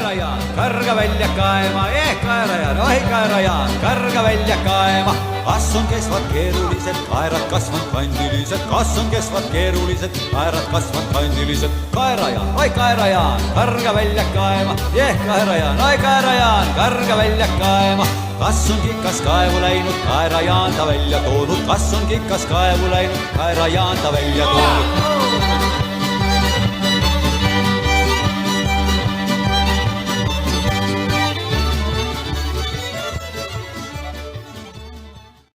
Kaerajaan, karga välja kaema, Kaerajaan, oi Kaerajaan, karga välja kaema. Kas on kesvad keerulised, kaerad kasvanud kandilised, kas on kesvad keerulised, kaerad kasvanud kandilised. Kaerajaan, oi Kaerajaan, karga välja kaema, Kaerajaan, oi Kaerajaan, karga välja kaema. Kas on kikas kaevu läinud, Kaerajaan ta välja toonud, kas on kikas kaevu läinud, Kaerajaan ta välja toonud.